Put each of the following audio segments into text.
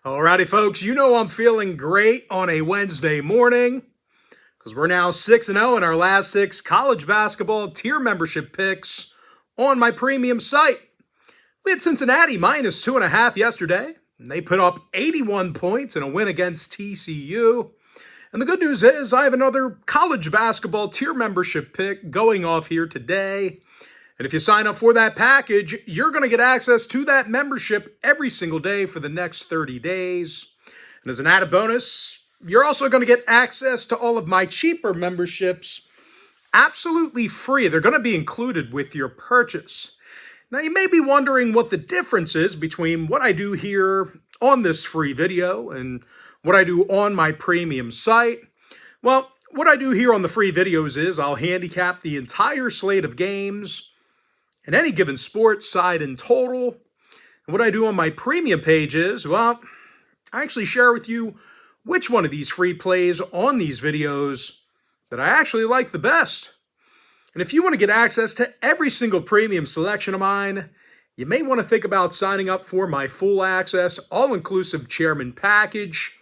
Alrighty, folks, you know I'm feeling great on a Wednesday morning because we're now 6-0 in our last 6 college basketball tier membership picks on my premium site. We had Cincinnati minus 2.5 yesterday, and they put up 81 points in a win against TCU. And the good news is I have another college basketball tier membership pick going off here today. And if you sign up for that package, you're going to get access to that membership every single day for the next 30 days. And as an added bonus, you're also going to get access to all of my cheaper memberships absolutely free. They're going to be included with your purchase. Now, you may be wondering what the difference is between what I do here on this free video and what I do on my premium site. Well, what I do here on the free videos is I'll handicap the entire slate of games in any given sport, side and total. And what I do on my premium page is, well, I actually share with you which one of these free plays on these videos that I actually like the best. And if you want to get access to every single premium selection of mine, you may want to think about signing up for my full access, all-inclusive chairman package.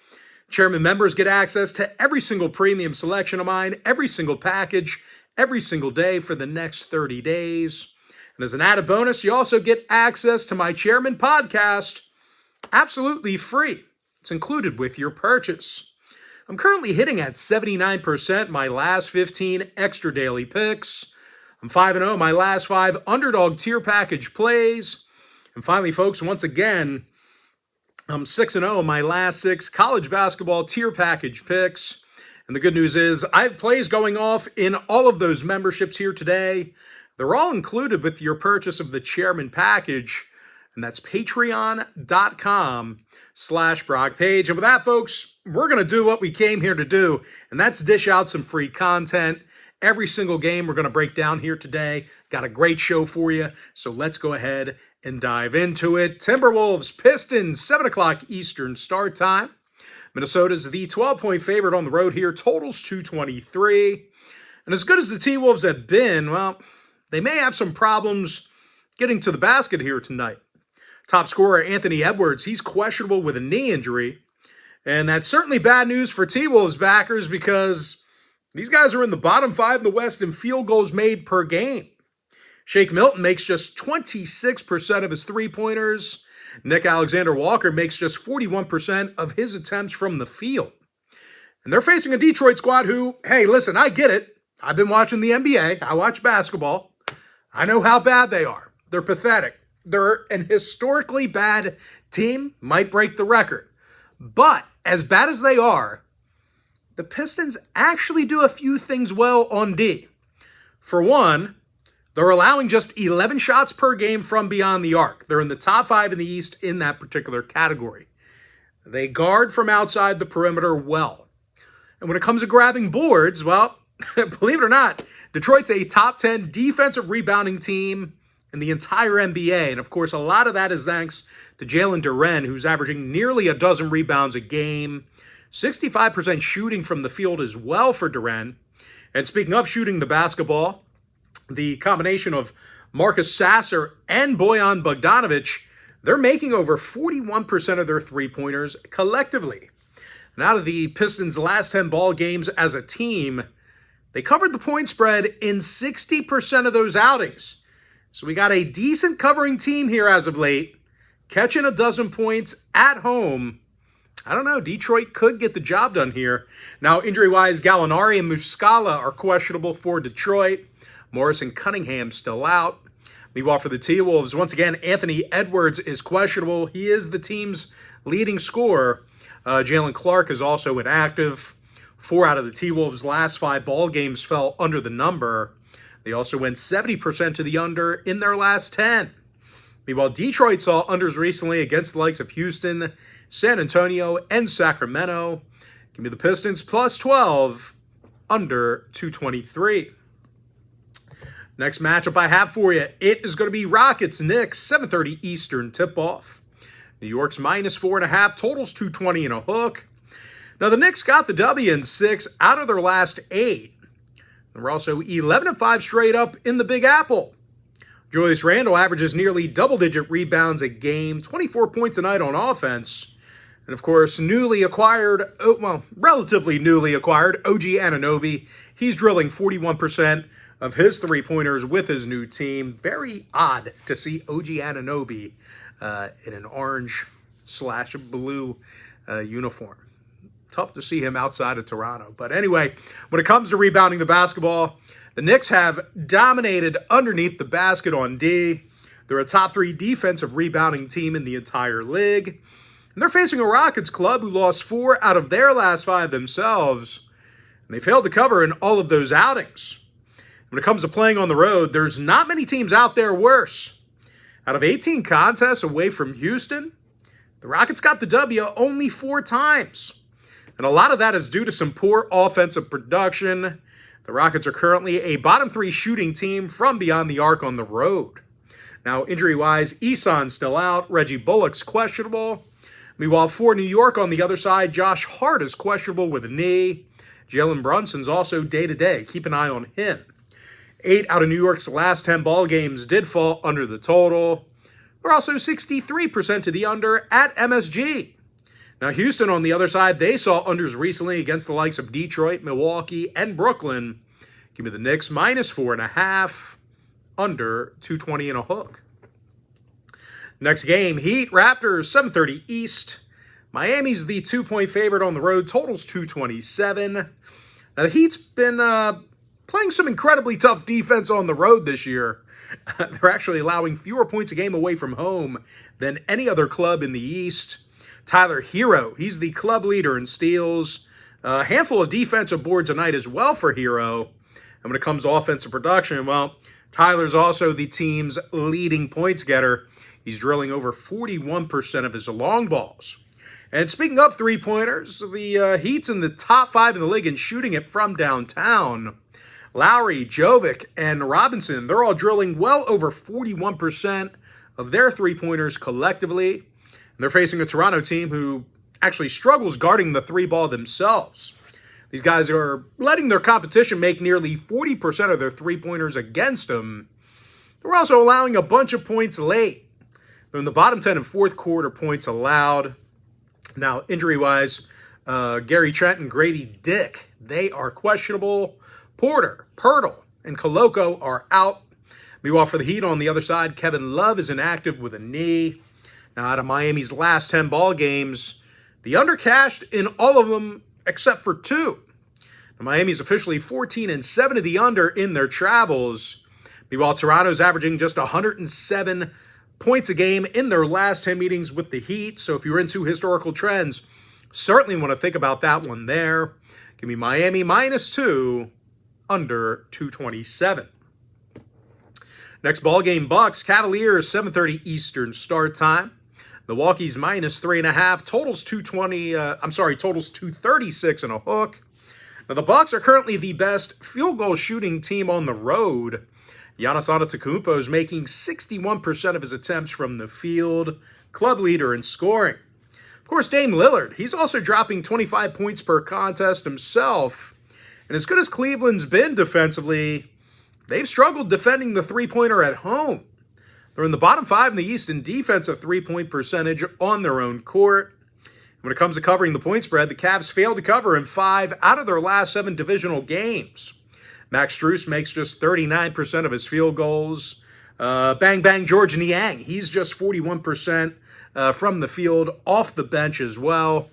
Chairman members get access to every single premium selection of mine, every single package, every single day for the next 30 days. And as an added bonus, you also get access to my Chairman podcast absolutely free. It's included with your purchase. I'm currently hitting at 79% my last 15 extra daily picks. I'm 5-0 my last 5 underdog tier package plays. And finally, folks, once again, I'm 6-0 my last 6 college basketball tier package picks. And the good news is I have plays going off in all of those memberships here today. They're all included with your purchase of the Chairman package, and that's patreon.com/BrockPage. And with that, folks, we're going to do what we came here to do, and that's dish out some free content. Every single game we're going to break down here today. Got a great show for you, so let's go ahead and dive into it. Timberwolves, Pistons, 7 o'clock Eastern start time. Minnesota's the 12-point favorite on the road here. Totals 223. And as good as the T-Wolves have been, well, they may have some problems getting to the basket here tonight. Top scorer Anthony Edwards, he's questionable with a knee injury. And that's certainly bad news for T-Wolves backers because these guys are in the bottom 5 in the West in field goals made per game. Shake Milton makes just 26% of his three-pointers. Nick Alexander-Walker makes just 41% of his attempts from the field. And they're facing a Detroit squad who, hey, listen, I get it. I've been watching the NBA. I watch basketball. I know how bad they are. They're pathetic. They're an historically bad team, might break the record. But as bad as they are, the Pistons actually do a few things well on D. For one, they're allowing just 11 shots per game from beyond the arc. They're in the top 5 in the East in that particular category. They guard from outside the perimeter well. And when it comes to grabbing boards, well, believe it or not, Detroit's a top 10 defensive rebounding team in the entire NBA. And of course, a lot of that is thanks to Jalen Duren, who's averaging nearly a dozen rebounds a game. 65% shooting from the field as well for Duren. And speaking of shooting the basketball, the combination of Marcus Sasser and Bojan Bogdanovic, they're making over 41% of their three-pointers collectively. And out of the Pistons' last 10 ball games as a team, they covered the point spread in 60% of those outings. So we got a decent covering team here as of late, catching a dozen points at home. I don't know, Detroit could get the job done here. Now, injury-wise, Gallinari and Muscala are questionable for Detroit. Morris and Cunningham still out. Meanwhile, for the T-Wolves, once again, Anthony Edwards is questionable. He is the team's leading scorer. Jalen Clark is also inactive. 4 out of the T-Wolves' last 5 ball games fell under the number. They also went 70% to the under in their last 10. Meanwhile, Detroit saw unders recently against the likes of Houston, San Antonio, and Sacramento. Give me the Pistons plus 12, under 223. Next matchup I have for you, it is going to be Rockets-Knicks, 7:30 Eastern tip-off. New York's minus 4.5, totals 220 and a hook. Now, the Knicks got the W in 6 out of their last 8. They're also 11-5 straight up in the Big Apple. Julius Randle averages nearly double-digit rebounds a game, 24 points a night on offense. And of course, relatively newly acquired OG Anunoby. He's drilling 41% of his three-pointers with his new team. Very odd to see OG Anunoby in an orange/blue uniform. Tough to see him outside of Toronto. But anyway, when it comes to rebounding the basketball, the Knicks have dominated underneath the basket on D. They're a top 3 defensive rebounding team in the entire league. And they're facing a Rockets club who lost 4 out of their last 5 themselves. And they failed to cover in all of those outings. When it comes to playing on the road, there's not many teams out there worse. Out of 18 contests away from Houston, the Rockets got the W only 4 times. And a lot of that is due to some poor offensive production. The Rockets are currently a bottom 3 shooting team from beyond the arc on the road. Now, injury-wise, Eson's still out. Reggie Bullock's questionable. Meanwhile, for New York on the other side, Josh Hart is questionable with a knee. Jalen Brunson's also day-to-day. Keep an eye on him. 8 out of New York's last 10 ball games did fall under the total. They're also 63% to the under at MSG. Now, Houston on the other side, they saw unders recently against the likes of Detroit, Milwaukee, and Brooklyn. Give me the Knicks -4.5, under 220 and a hook. Next game, Heat, Raptors, 7:30 East. Miami's the 2-point favorite on the road. Total's 227. Now, the Heat's been playing some incredibly tough defense on the road this year. They're actually allowing fewer points a game away from home than any other club in the East. Tyler Hero, he's the club leader in steals. A handful of defensive boards a night as well for Hero. And when it comes to offensive production, well, Tyler's also the team's leading points getter. He's drilling over 41% of his long balls. And speaking of three-pointers, the Heat's in the top 5 in the league in shooting it from downtown. Lowry, Jovic, and Robinson, they're all drilling well over 41% of their three-pointers collectively. And they're facing a Toronto team who actually struggles guarding the three ball themselves. These guys are letting their competition make nearly 40% of their three-pointers against them. They're also allowing a bunch of points late. They're in the bottom 10 in fourth quarter points allowed. Now, injury-wise, Gary Trent and Grady Dick, they are questionable. Porter, Pirtle, and Koloko are out. Meanwhile, for the Heat on the other side, Kevin Love is inactive with a knee. Now, out of Miami's last 10 ball games, the under cashed in all of them except for 2. Now, Miami's officially 14-7 to the under in their travels. Meanwhile, Toronto's averaging just 107 points a game in their last 10 meetings with the Heat. So if you're into historical trends, certainly want to think about that one there. Give me Miami -2, under 227. Next ball game, Bucks, Cavaliers, 7:30 Eastern start time. Milwaukee's -3.5. Totals 236 and a hook. Now the Bucks are currently the best field goal shooting team on the road. Giannis Antetokounmpo is making 61% of his attempts from the field, club leader in scoring. Of course, Dame Lillard, he's also dropping 25 points per contest himself. And as good as Cleveland's been defensively, they've struggled defending the three-pointer at home. They're in the bottom 5 in the East in defensive three-point percentage on their own court. When it comes to covering the point spread, the Cavs failed to cover in 5 out of their last 7 divisional games. Max Strus makes just 39% of his field goals. Bang Bang George Niang, he's just 41% from the field off the bench as well.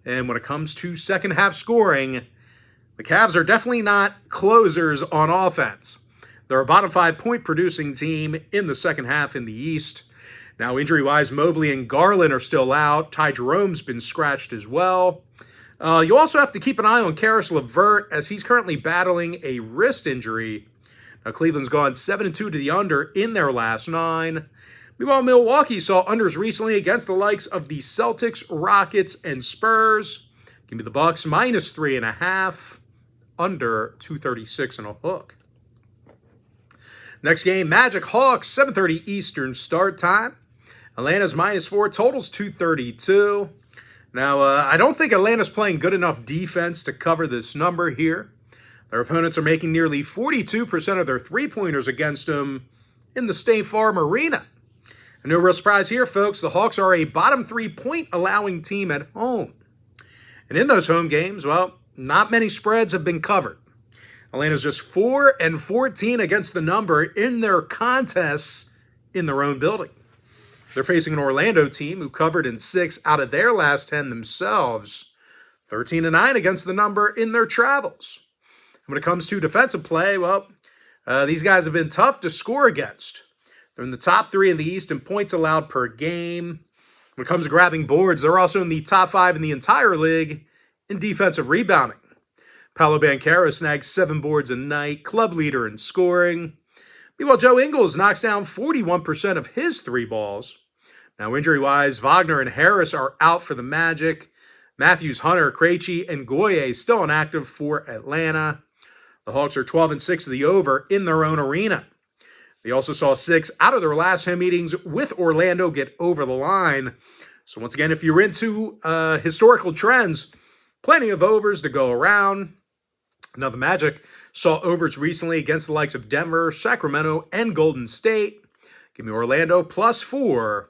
And when it comes to second half scoring, the Cavs are definitely not closers on offense. They're a bottom 5 point producing team in the second half in the East. Now, injury-wise, Mobley and Garland are still out. Ty Jerome's been scratched as well. You also have to keep an eye on Karis LeVert as he's currently battling a wrist injury. Now, Cleveland's gone 7-2 to the under in their last 9. Meanwhile, Milwaukee saw unders recently against the likes of the Celtics, Rockets, and Spurs. Give me the Bucks -3.5, under 236 and a hook. Next game, Magic Hawks, 7:30 Eastern start time. Atlanta's -4, totals 232. Now, I don't think Atlanta's playing good enough defense to cover this number here. Their opponents are making nearly 42% of their three-pointers against them in the State Farm Arena. And no real surprise here, folks. The Hawks are a bottom 3-point allowing team at home. And in those home games, well, not many spreads have been covered. Atlanta's just 4-14 against the number in their contests in their own building. They're facing an Orlando team who covered in 6 out of their last 10 themselves. 13-9 against the number in their travels. When it comes to defensive play, well, these guys have been tough to score against. They're in the top 3 in the East in points allowed per game. When it comes to grabbing boards, they're also in the top 5 in the entire league in defensive rebounding. Paolo Banchero snags 7 boards a night, club leader in scoring. Meanwhile, Joe Ingles knocks down 41% of his 3 balls. Now, injury-wise, Wagner and Harris are out for the Magic. Matthews, Hunter, Krejci, and Goye still inactive for Atlanta. The Hawks are 12-6 to the over in their own arena. They also saw 6 out of their last 10 meetings with Orlando get over the line. So once again, if you're into historical trends, plenty of overs to go around. Now, the Magic saw overs recently against the likes of Denver, Sacramento, and Golden State. Give me Orlando +4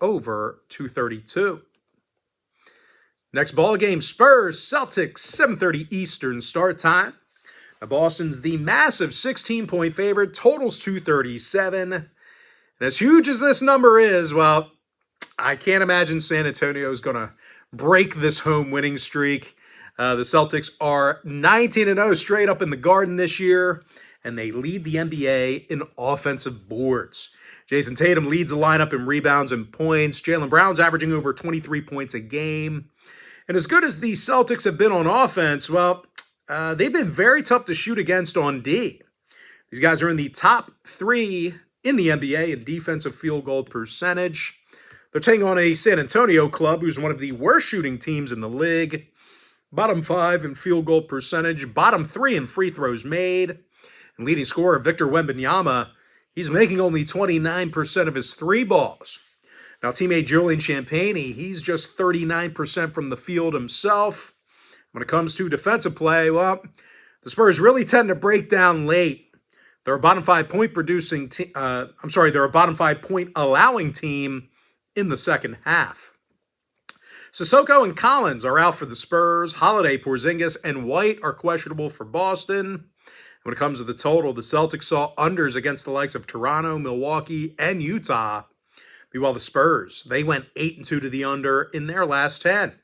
over 232. Next ball game, Spurs, Celtics, 7:30 Eastern start time. Now, Boston's the massive 16-point favorite, totals 237. And as huge as this number is, well, I can't imagine San Antonio is going to break this home winning streak. The Celtics are 19-0 straight up in the Garden this year, and they lead the NBA in offensive boards. Jason Tatum leads the lineup in rebounds and points. Jaylen Brown's averaging over 23 points a game. And as good as the Celtics have been on offense, well, they've been very tough to shoot against on D. These guys are in the top 3 in the NBA in defensive field goal percentage. They're taking on a San Antonio club who's one of the worst shooting teams in the league. Bottom 5 in field goal percentage, bottom 3 in free throws made. And leading scorer Victor Wembanyama, he's making only 29% of his 3 balls. Now, teammate Julian Champagnie, he's just 39% from the field himself. When it comes to defensive play, well, the Spurs really tend to break down late. They're a bottom 5 point they're a bottom 5 point allowing team in the second half. Sissoko and Collins are out for the Spurs. Holiday, Porzingis, and White are questionable for Boston. When it comes to the total, the Celtics saw unders against the likes of Toronto, Milwaukee, and Utah. Meanwhile, the Spurs, they went 8-2 to the under in their last 10.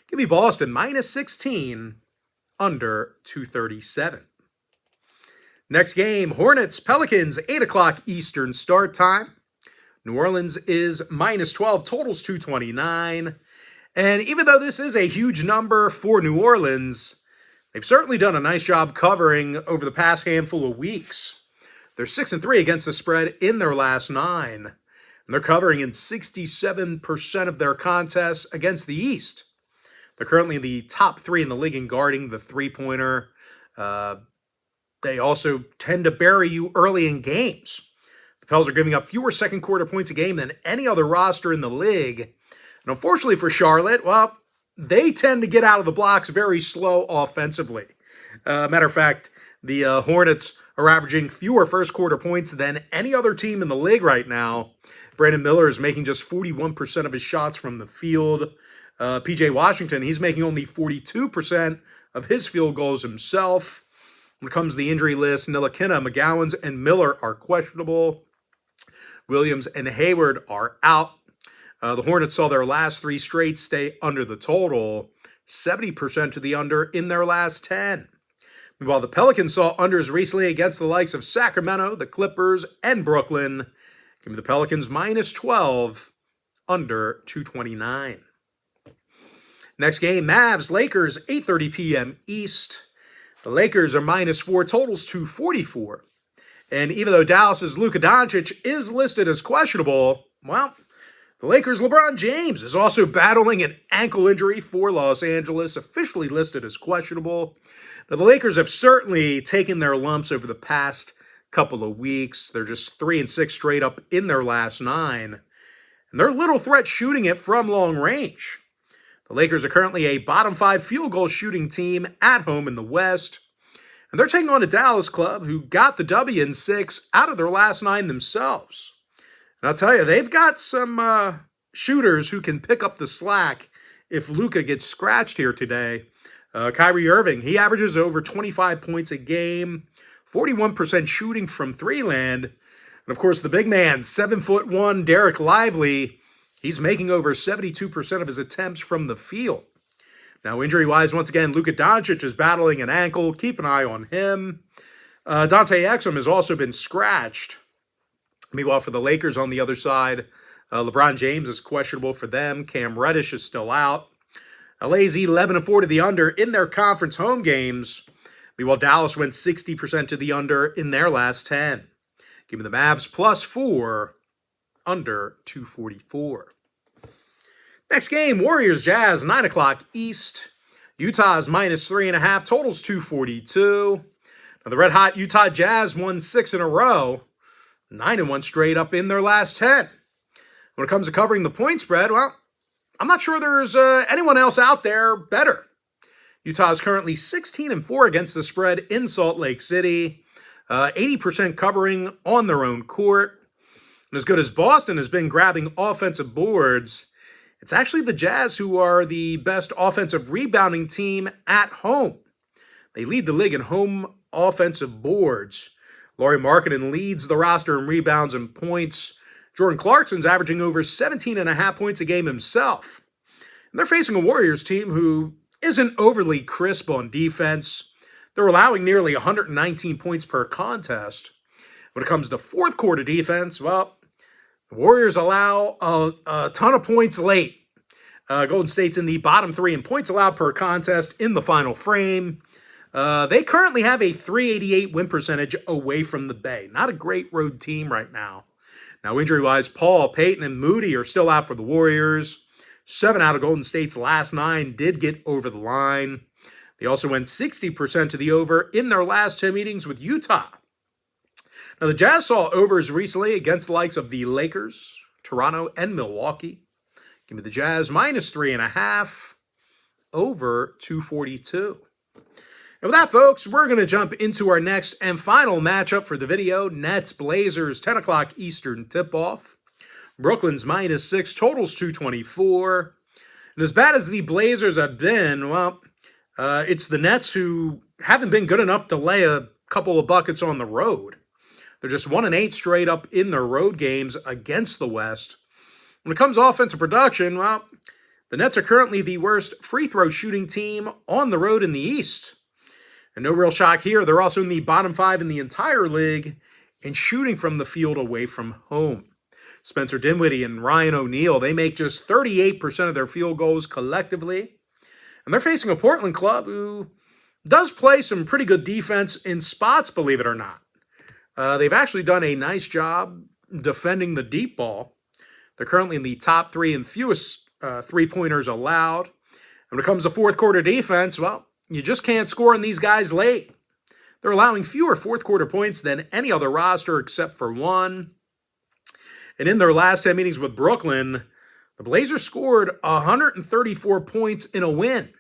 Give me Boston -16, under 237. Next game, Hornets, Pelicans, 8 o'clock Eastern start time. New Orleans is -12, totals 229. And even though this is a huge number for New Orleans, they've certainly done a nice job covering over the past handful of weeks. They're 6-3 against the spread in their last 9. And they're covering in 67% of their contests against the East. They're currently in the top 3 in the league in guarding the three-pointer. They also tend to bury you early in games. The Pels are giving up fewer second-quarter points a game than any other roster in the league. And unfortunately for Charlotte, well, they tend to get out of the blocks very slow offensively. Matter of fact, the Hornets are averaging fewer first-quarter points than any other team in the league right now. Brandon Miller is making just 41% of his shots from the field. P.J. Washington, he's making only 42% of his field goals himself. When it comes to the injury list, Ntilikina, McGowans, and Miller are questionable. Williams and Hayward are out. The Hornets saw their last 3 straight stay under the total, 70% to the under in their last 10. Meanwhile, the Pelicans saw unders recently against the likes of Sacramento, the Clippers, and Brooklyn. Give me the Pelicans -12, under 229. Next game, Mavs, Lakers, 8:30 p.m. East. The Lakers are -4, totals 244. And even though Dallas's Luka Doncic is listed as questionable, well, the Lakers' LeBron James is also battling an ankle injury for Los Angeles, officially listed as questionable. Now, the Lakers have certainly taken their lumps over the past couple of weeks. They're just 3-6 straight up in their last 9. And they're little threat shooting it from long range. The Lakers are currently a bottom 5 field goal shooting team at home in the West. And they're taking on a Dallas club who got the W in 6 out of their last 9 themselves. And I'll tell you, they've got some shooters who can pick up the slack if Luka gets scratched here today. Kyrie Irving, he averages over 25 points a game, 41% shooting from three-land. And of course, the big man, 7'1", Derek Lively, he's making over 72% of his attempts from the field. Now, injury-wise, once again, Luka Doncic is battling an ankle. Keep an eye on him. Dante Exum has also been scratched. Meanwhile, for the Lakers on the other side, LeBron James is questionable for them. Cam Reddish is still out. LA's 11-4 to the under in their conference home games. Meanwhile, Dallas went 60% to the under in their last 10. Give me the Mavs +4, under 244. Next game, Warriors Jazz, 9 o'clock East. Utah's -3.5, totals 242. Now, the red-hot Utah Jazz won 6 in a row, 9-1 straight up in their last 10. When it comes to covering the point spread, well, I'm not sure there's anyone else out there better. Utah is currently 16-4 against the spread in Salt Lake City, 80% covering on their own court. And as good as Boston has been grabbing offensive boards, it's actually the Jazz who are the best offensive rebounding team at home. They lead the league in home offensive boards. Lauri Markkanen leads the roster in rebounds and points. Jordan Clarkson's averaging over 17.5 points a game himself. And they're facing a Warriors team who isn't overly crisp on defense. They're allowing nearly 119 points per contest. When it comes to fourth quarter defense, well, the Warriors allow a ton of points late. Golden State's in the bottom 3 in points allowed per contest in the final frame. They currently have a .388 win percentage away from the Bay. Not a great road team right now. Now, injury-wise, Paul, Peyton, and Moody are still out for the Warriors. 7 out of Golden State's last 9 did get over the line. They also went 60% to the over in their last 10 meetings with Utah. Now, the Jazz saw overs recently against the likes of the Lakers, Toronto, and Milwaukee. Give me the Jazz -3.5, over 242. And with that, folks, we're going to jump into our next and final matchup for the video. Nets-Blazers, 10 o'clock Eastern tip-off. Brooklyn's -6, totals 224. And as bad as the Blazers have been, well, it's the Nets who haven't been good enough to lay a couple of buckets on the road. They're just 1-8 straight up in their road games against the West. When it comes to offensive production, well, the Nets are currently the worst free throw shooting team on the road in the East. And no real shock here, they're also in the bottom 5 in the entire league in shooting from the field away from home. Spencer Dinwiddie and Ryan O'Neal, they make just 38% of their field goals collectively. And they're facing a Portland club who does play some pretty good defense in spots, believe it or not. They've actually done a nice job defending the deep ball. They're currently in the top 3 in fewest three-pointers allowed. And when it comes to fourth quarter defense, well, you just can't score on these guys late. They're allowing fewer fourth quarter points than any other roster except for one. And in their last 10 meetings with Brooklyn, the Blazers scored 134 points in a win.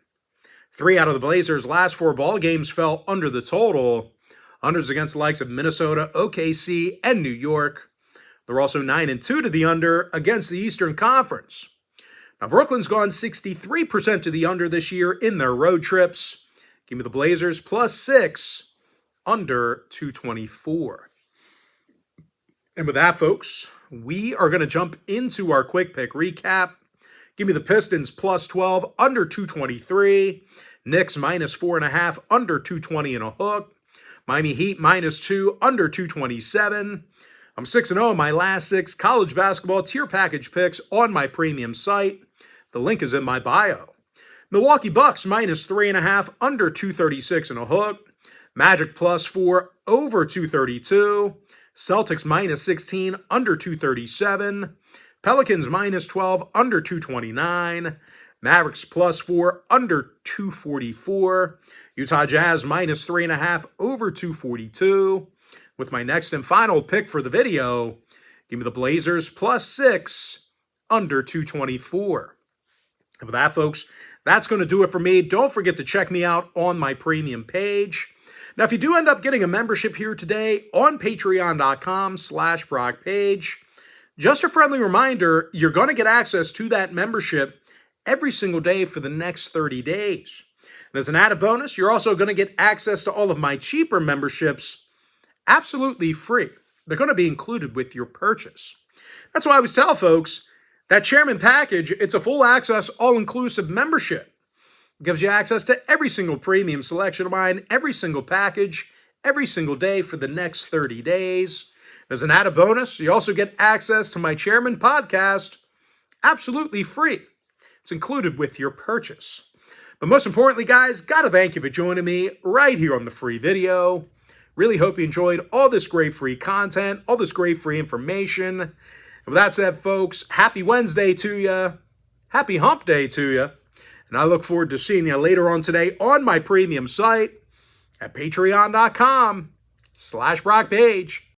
3 out of the Blazers' last 4 ball games fell under the total. Unders against the likes of Minnesota, OKC, and New York. They're also 9-2 to the under against the Eastern Conference. Now, Brooklyn's gone 63% to the under this year in their road trips. Give me the Blazers +6, under 224. And with that, folks, we are going to jump into our quick pick recap. Give me the Pistons +12, under 223. Knicks -4.5, under 220 and a hook. Miami Heat -2, under 227. I'm 6-0 in my last 6 college basketball tier package picks on my premium site. The link is in my bio. Milwaukee Bucks -3.5, under 236 and a hook. Magic +4, over 232. Celtics -16, under 237. Pelicans -12, under 229. Mavericks +4, under 244. Utah Jazz -3.5, over 242. With my next and final pick for the video, give me the Blazers +6, under 224. And with that, folks, that's going to do it for me. Don't forget to check me out on my premium page. Now, if you do end up getting a membership here today on patreon.com/BrockPage, Just a friendly reminder, you're going to get access to that membership every single day for the next 30 days. And as an added bonus, you're also going to get access to all of my cheaper memberships absolutely free. They're going to be included with your purchase. That's why I always tell folks that Chairman package, it's a full access, all-inclusive membership. It gives you access to every single premium selection of mine, every single package, every single day for the next 30 days. As an added bonus, you also get access to my Chairman podcast absolutely free. It's included with your purchase. But most importantly, guys, gotta thank you for joining me right here on the free video. Really hope you enjoyed all this great free content, all this great free information. And with that said, folks, happy Wednesday to you. Happy hump day to you. And I look forward to seeing you later on today on my premium site at patreon.com/BrockPage.